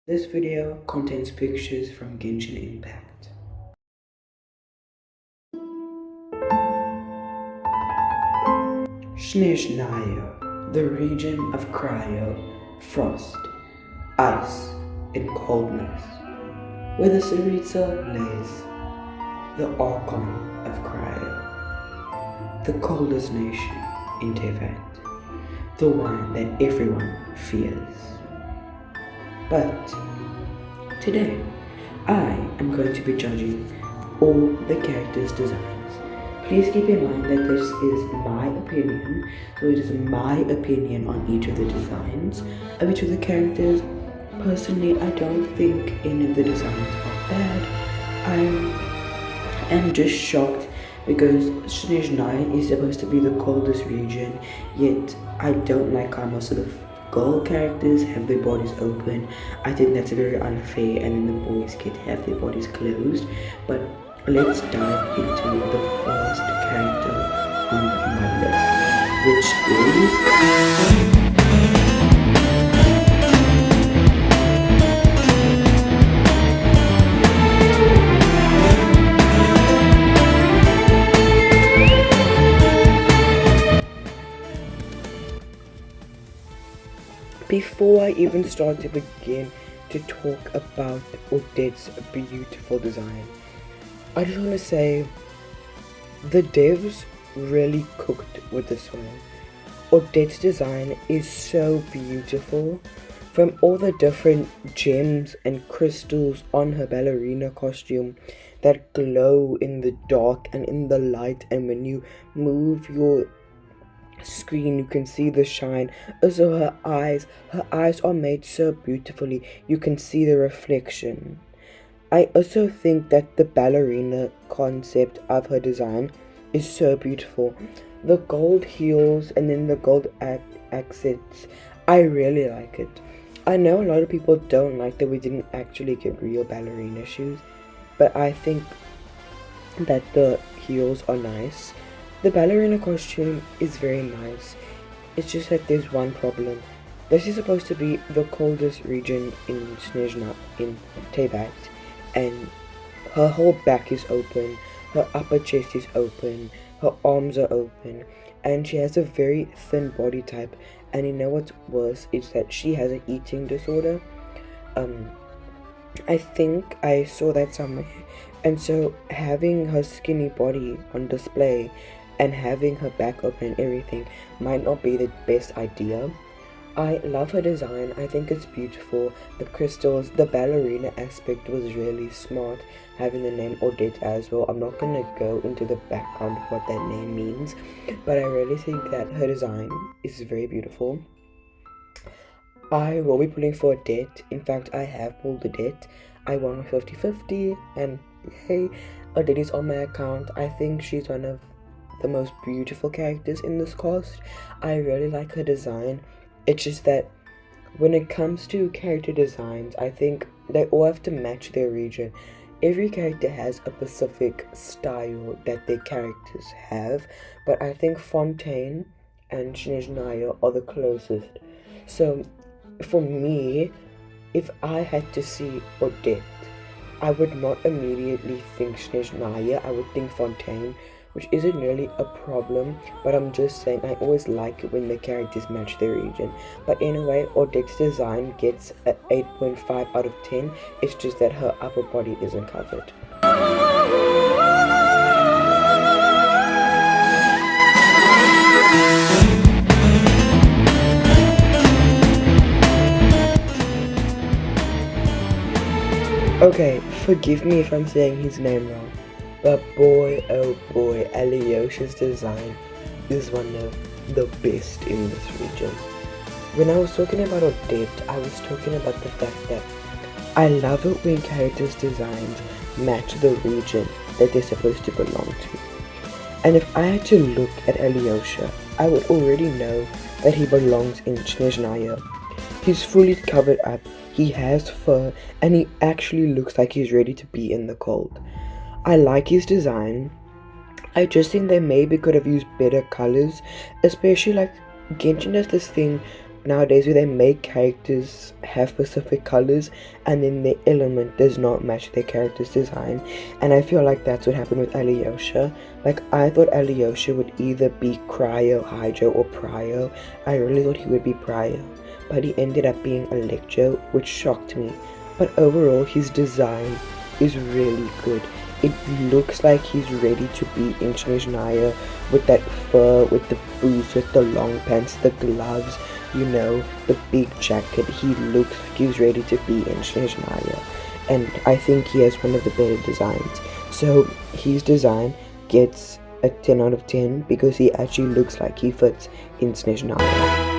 This video contains pictures from Genshin Impact. Sneznyah, the region of cryo, frost, ice, and coldness, where the Saritsa lays, the Archon of cryo, the coldest nation in Tevat, the one that everyone fears. But today, I am going to be judging all the characters' designs. Please keep in mind that this is my opinion, so it is my opinion on each of the designs of each of the characters. Personally, I don't think any of the designs are bad. I am just shocked because sneznyah is supposed to be the coldest region, yet I don't like how most of the girl characters have their bodies open. I think that's very unfair, and then the boys get to have their bodies closed. But let's dive into the first character on my list, which is Before I even start to begin to talk about Odette's beautiful design, I just want to say the devs really cooked with this one. Odette's design is so beautiful, from all the different gems and crystals on her ballerina costume that glow in the dark and in the light, and when you move your screen you can see the shine. Also her eyes are made so beautifully, you can see the reflection. I also think that the ballerina concept of her design is so beautiful. The gold heels and then the gold accents, I really like it. I know a lot of people don't like that we didn't actually get real ballerina shoes, but I think that the heels are nice. The ballerina costume is very nice. It's just that there's one problem. This is supposed to be the coldest region in sneznyah, in Tevat, and her whole back is open, her upper chest is open, her arms are open, and she has a very thin body type. And you know what's worse is that she has an eating disorder. I think I saw that somewhere, and so having her skinny body on display and having her back open and everything might not be the best idea. I love her design. I think it's beautiful. The crystals, the ballerina aspect was really smart, having the name Odette as well. I'm not gonna go into the background of what that name means, but I really think that her design is very beautiful. I will be pulling for Odette. In fact, I have pulled Odette. I won 50-50, and yay, Odette is on my account. I think she's one of the most beautiful characters in this cast. I really like her design. It's just that when it comes to character designs, I think they all have to match their region. Every character has a specific style that their characters have, but I think Fontaine and sneznyah are the closest. So for me, if I had to see Odette, I would not immediately think sneznyah, I would think Fontaine, which isn't really a problem, but I'm just saying I always like it when the characters match their region. But anyway, Odette's design gets an 8.5 out of 10, it's just that her upper body isn't covered. Okay, forgive me if I'm saying his name wrong, but boy oh boy, Alyosha's design is one of the best in this region. When I was talking about Odette, I was talking about the fact that I love it when characters' designs match the region that they're supposed to belong to. And if I had to look at Alyosha, I would already know that he belongs in sneznyah. He's fully covered up, he has fur, and he actually looks like he's ready to be in the cold. I like his design. I just think they maybe could have used better colors, especially like Genshin does this thing nowadays where they make characters have specific colors and then their element does not match their character's design. And I feel like that's what happened with Alyosha. Like, I thought Alyosha would either be Cryo, Hydro, or Prio. I really thought he would be Prio, but he ended up being Electro, which shocked me. But overall, his design is really good. It looks like he's ready to be in sneznyah, with that fur, with the boots, with the long pants, the gloves, the big jacket. He looks like he's ready to be in sneznyah, and I think he has one of the better designs. So his design gets a 10 out of 10 because he actually looks like he fits in sneznyah.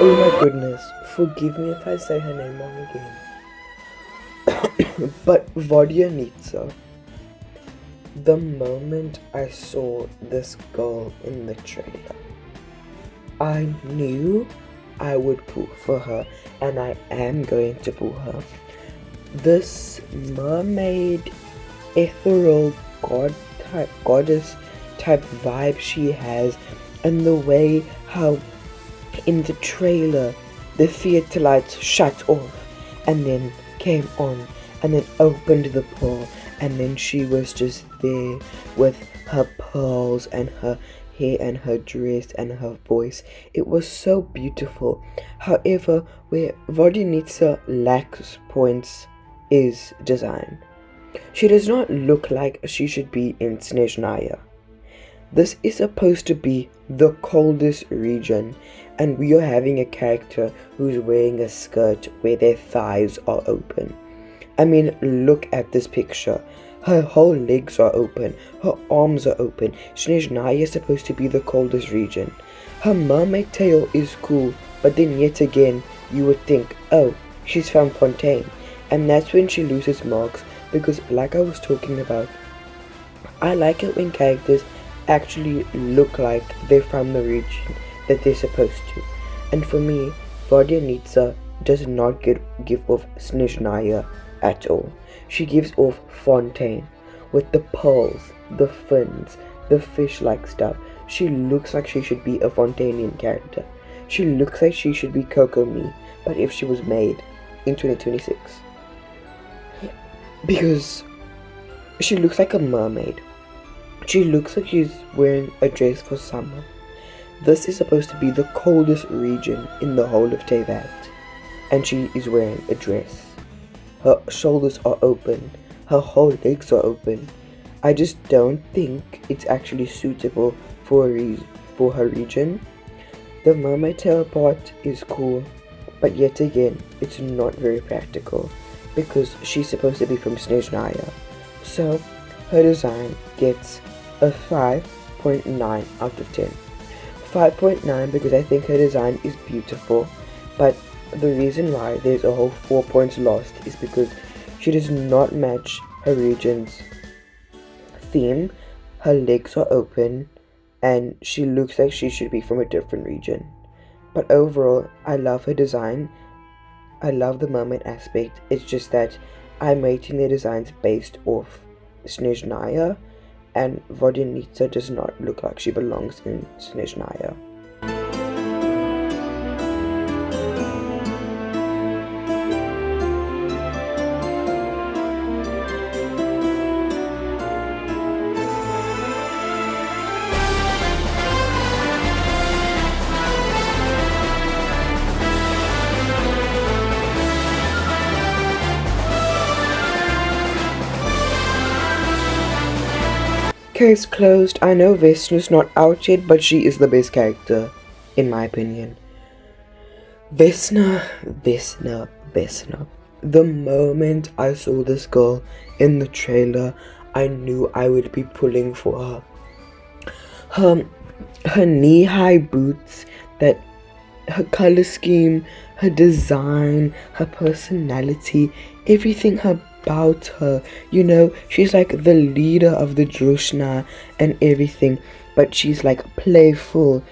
Oh my goodness, forgive me if I say her name wrong again. But Vodyanitsa, the moment I saw this girl in the trailer, I knew I would pull for her, and I am going to pull her. This mermaid, ethereal goddess type vibe she has, and the way how in the trailer the theater lights shut off and then came on and then opened the pool, and then she was just there with her pearls and her hair and her dress and her voice. It was so beautiful. However, where Vodyanitsa lacks points is design. She does not look like she should be in sneznyah. This is supposed to be the coldest region, and we are having a character who's wearing a skirt where their thighs are open. I mean, look at this picture. Her whole legs are open, her arms are open. sneznyah is supposed to be the coldest region. Her mermaid tail is cool, but then yet again, you would think, oh, she's from Fontaine. And that's when she loses marks, because like I was talking about, I like it when characters actually look like they're from the region that they're supposed to. And for me, Vodyanitsa does not give off sneznyah at all. She gives off Fontaine with the pearls, the fins, the fish-like stuff. She looks like she should be a Fontainian character. She looks like she should be Kokomi, but if she was made in 2026. Because she looks like a mermaid. She looks like she's wearing a dress for summer. This is supposed to be the coldest region in the whole of Teyvat, and she is wearing a dress. Her shoulders are open, her whole legs are open. I just don't think it's actually suitable for her region. The mermaid tail part is cool, but yet again, it's not very practical because she's supposed to be from sneznyah. So her design gets a 5.9 out of 10. 5.9 because I think her design is beautiful, but the reason why there's a whole 4 points lost is because she does not match her region's theme. Her legs are open and she looks like she should be from a different region. But overall, I love her design. I love the mermaid aspect. It's just that I'm rating their designs based off sneznyah, and Vodyanitsa does not look like she belongs in sneznyah. Case closed. I know Vesna's not out yet, but she is the best character, in my opinion. Vesna. The moment I saw this girl in the trailer, I knew I would be pulling for her. Her knee-high boots, her color scheme, her design, her personality, everything about her, she's like the leader of the Drushna and everything, but she's like playful,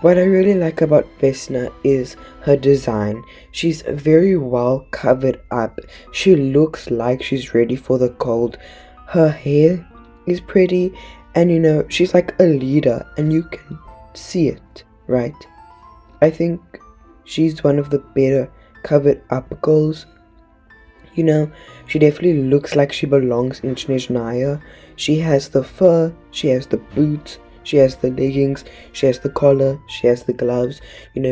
What I really like about Vesna is her design. She's very well covered up. She looks like she's ready for the cold. Her hair is pretty, and she's like a leader, and you can see it, right? I think she's one of the better covered up girls. She definitely looks like she belongs in sneznyah. She has the fur, she has the boots, she has the leggings, she has the collar, she has the gloves.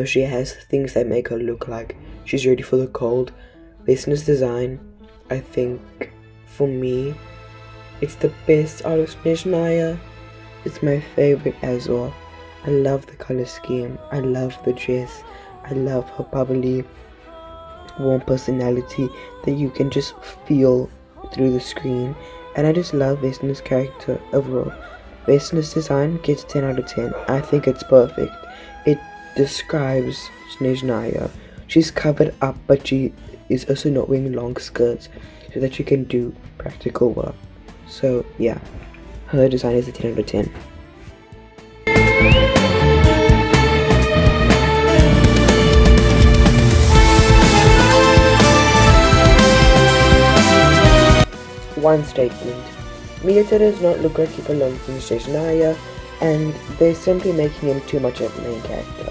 She has things that make her look like she's ready for the cold. Business design, I think, for me, it's the best out of sneznyah. It's my favorite as well. I love the color scheme, I love the dress, I love her bubbly, warm personality that you can just feel through the screen, and I just love Vesna's character overall. Vesna's design gets 10 out of 10. I think it's perfect. It describes sneznyah. She's covered up, but she is also not wearing long skirts so that she can do practical work. So yeah, her design is a 10 out of 10. One statement. Miyata does not look like he belongs in sneznyah, and they're simply making him too much of a main character.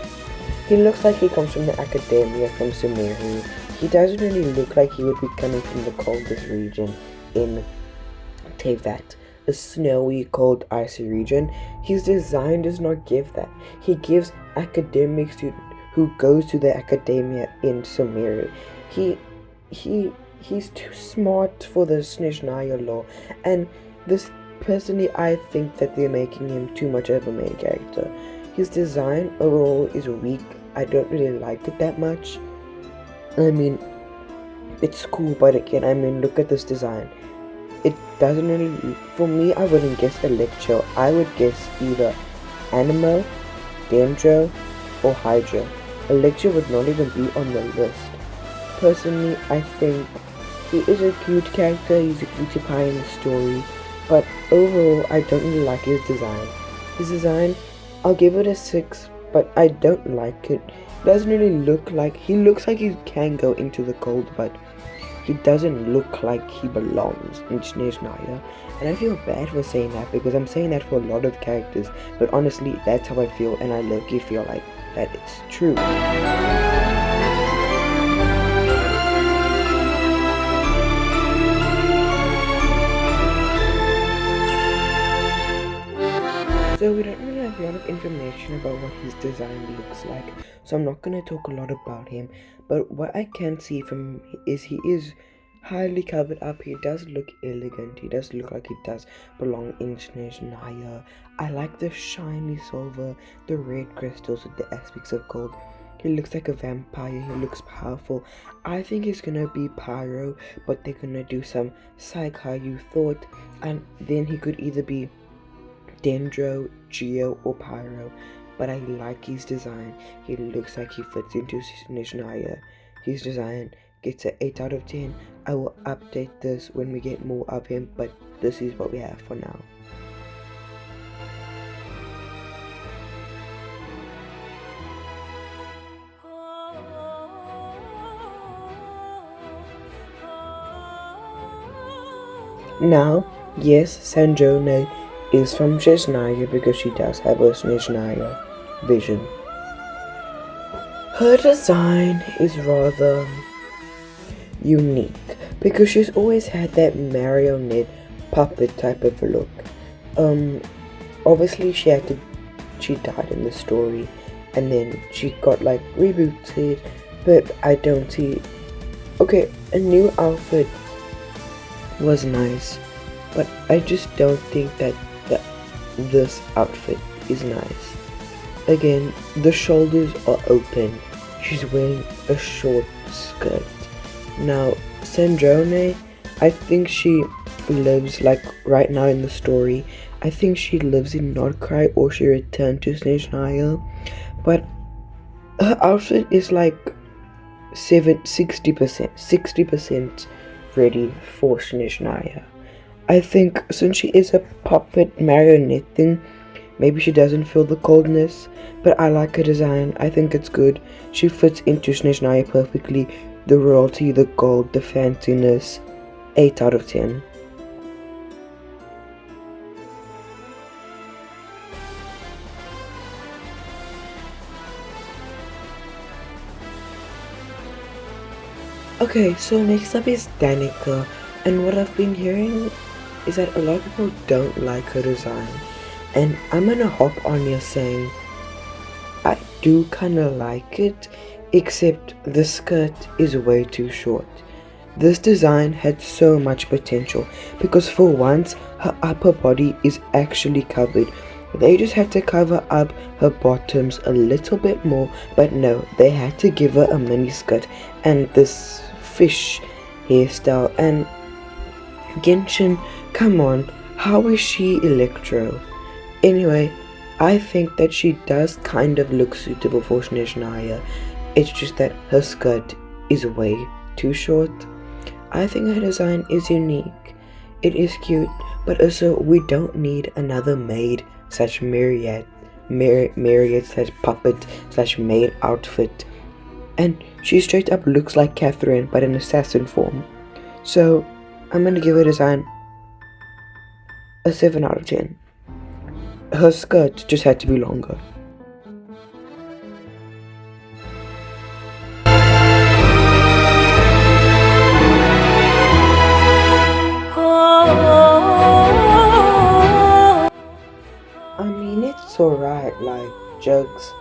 He looks like he comes from the academia from Sumeru. He doesn't really look like he would be coming from the coldest region in Tevat, a snowy, cold, icy region. His design does not give that. He gives academic student who goes to the academia in Sumeru. He's too smart for the sneznyah law, and this personally, I think that they're making him too much of a main character. His design overall is weak. I don't really like it that much. I mean, it's cool, but again, look at this design. It doesn't really, for me, I wouldn't guess Electro. I would guess either Animal, Dendro, or Hydra. Electro would not even be on the list. Personally, I think he is a cute character, he's a cutie pie in the story, but overall, I don't really like his design. His design, I'll give it a 6, but I don't like it. Doesn't really look like, he looks like he can go into the cold, but he doesn't look like he belongs in sneznyah. And I feel bad for saying that, because I'm saying that for a lot of characters, but honestly, that's how I feel, and I low-key feel like that is true. So we don't really have a lot of information about what his design looks like, so I'm not going to talk a lot about him, but what I can see from him is he is highly covered up. He does look elegant, he does look like he does belong in sneznyah. I like the shiny silver, the red crystals with the aspects of gold. He looks like a vampire, he looks powerful. I think he's gonna be Pyro, but they're gonna do some psych how you thought, and then he could either be Dendro, Geo, or Pyro, but I like his design. He looks like he fits into sneznyah. His design gets an 8 out of 10. I will update this when we get more of him, but this is what we have for now. Now, yes, Sanjona is from sneznyah because she does have a sneznyah vision. Her design is rather unique because she's always had that marionette puppet type of look. Obviously she died in the story, and then she got like rebooted, but I don't see. Okay, a new outfit was nice, but I just don't think that this outfit is nice. Again, the shoulders are open. She's wearing a short skirt. Now, Sandrone, I think she lives, like, right now in the story, I think she lives in Nordcry, or she returned to sneznyah, but her outfit is like 60% ready for sneznyah. I think since she is a puppet marionette thing, Maybe she doesn't feel the coldness, but I like her design. I think it's good. She fits into sneznyah perfectly. The royalty, the gold, the fanciness. 8 out of 10. Okay, so next up is Danica, and what I've been hearing is that a lot of people don't like her design, and I'm gonna hop on here saying I do kinda like it, except the skirt is way too short. This design had so much potential because for once her upper body is actually covered. They just had to cover up her bottoms a little bit more, but no, they had to give her a mini skirt and this fish hairstyle. And Genshin, come on, how is she Electro? Anyway, I think that she does kind of look suitable for sneznyah. It's just that her skirt is way too short. I think her design is unique. It is cute, but also we don't need another maid slash marionette slash puppet slash maid outfit. And she straight up looks like Catherine but in assassin form. So I'm gonna give her design a 7 out of 10. Her skirt just had to be longer. I mean, it's alright, like, jokes.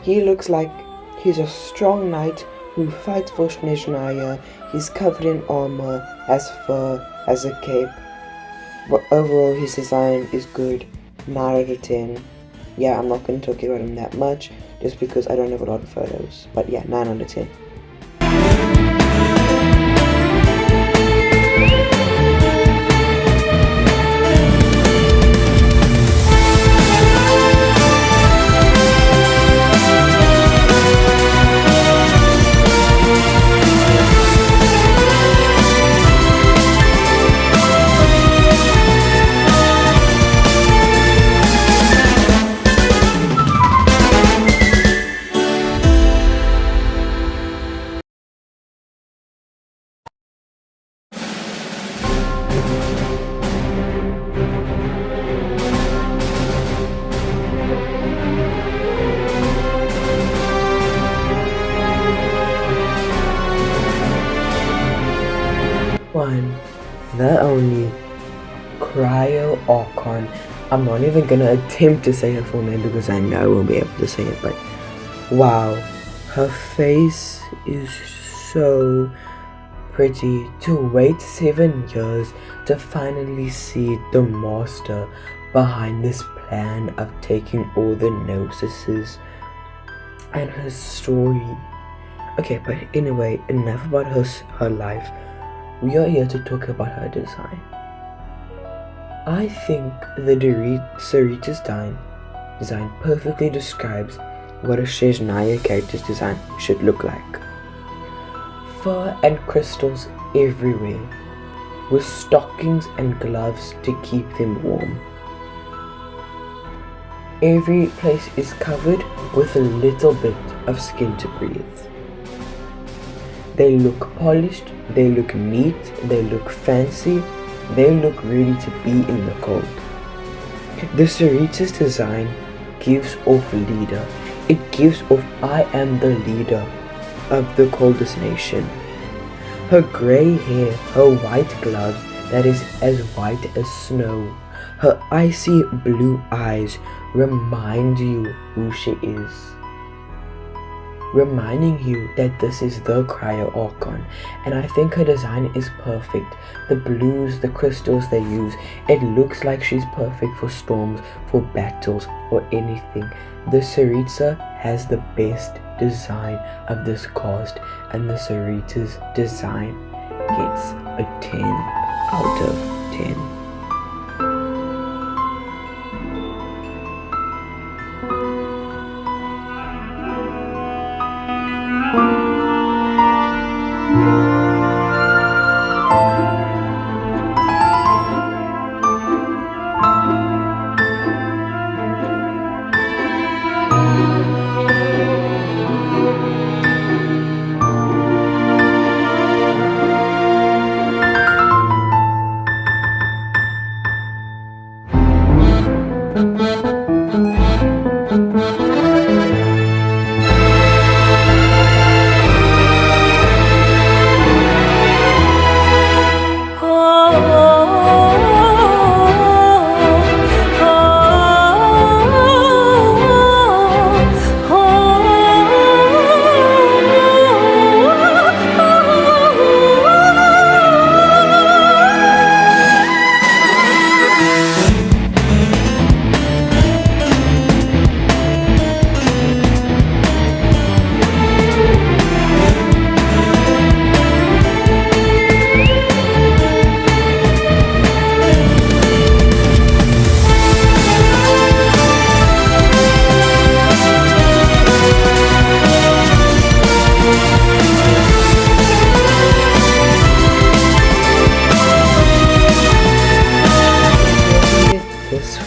He looks like he's a strong knight who fights for sneznyah. He's covered in armor, has fur, has a cape. But overall, his design is good. 9 out of 10. Yeah, I'm not going to talk about him that much, just because I don't have a lot of photos. But yeah, 9 out of 10. One, the only Cryo Archon. I'm not even gonna attempt to say her full name because I know I won't be able to say it, but wow, her face is so pretty. To wait 7 years to finally see the master behind this plan of taking all the gnosis and her story. Okay, but anyway, enough about her life. We are here to talk about her design. I think the Sarita's design perfectly describes what a sneznyah character's design should look like. Fur and crystals everywhere, with stockings and gloves to keep them warm. Every place is covered with a little bit of skin to breathe. They look polished, they look neat, they look fancy, they look ready to be in the cold. The Sarita's design gives off leader. It gives off I am the leader of the coldest nation. Her grey hair, her white gloves that is as white as snow, her icy blue eyes remind you who she is. Reminding you that this is the Cryo Archon, and I think her design is perfect. The blues, the crystals they use, it looks like she's perfect for storms, for battles, for anything. The Sarita has the best design of this cast, and the Sarita's design gets a 10 out of 10.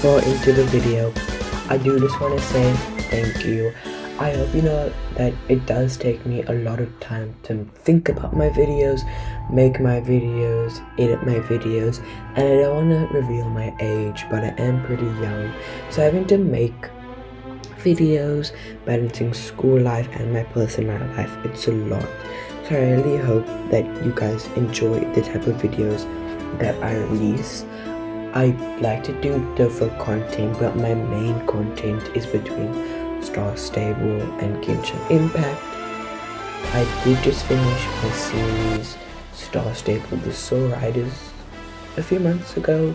far into the video, I do just want to say thank you. I hope you know that it does take me a lot of time to think about my videos, make my videos, edit my videos, and I don't want to reveal my age, but I am pretty young, so having to make videos, balancing school life and my personal life, it's a lot. So I really hope that you guys enjoy the type of videos that I release. I like to do different content, but my main content is between Star Stable and Genshin Impact. I did just finish my series Star Stable The Soul Riders a few months ago,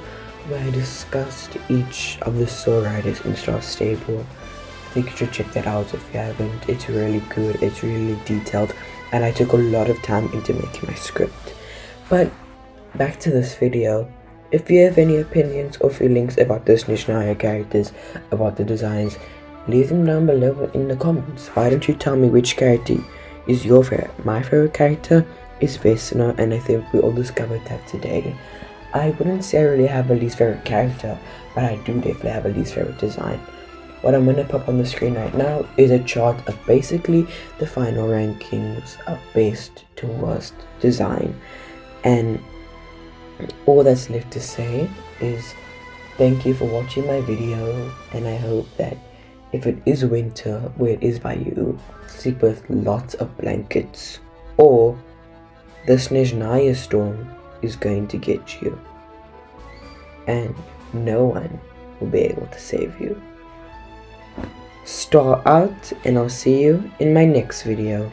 where I discussed each of the Soul Riders in Star Stable. I think you should check that out if you haven't. It's really good, it's really detailed, and I took a lot of time into making my script. But back to this video. If you have any opinions or feelings about the sneznyah characters, about the designs, leave them down below in the comments. Why don't you tell me which character is your favorite? My favorite character is Vesna, and I think we all discovered that today. I wouldn't say I really have a least favorite character, but I do definitely have a least favorite design. What I'm gonna pop on the screen right now is a chart of basically the final rankings of best to worst design. And all that's left to say is thank you for watching my video, and I hope that if it is winter where it is by you, sleep with lots of blankets, or the sneznyah storm is going to get you and no one will be able to save you. Star out, and I'll see you in my next video.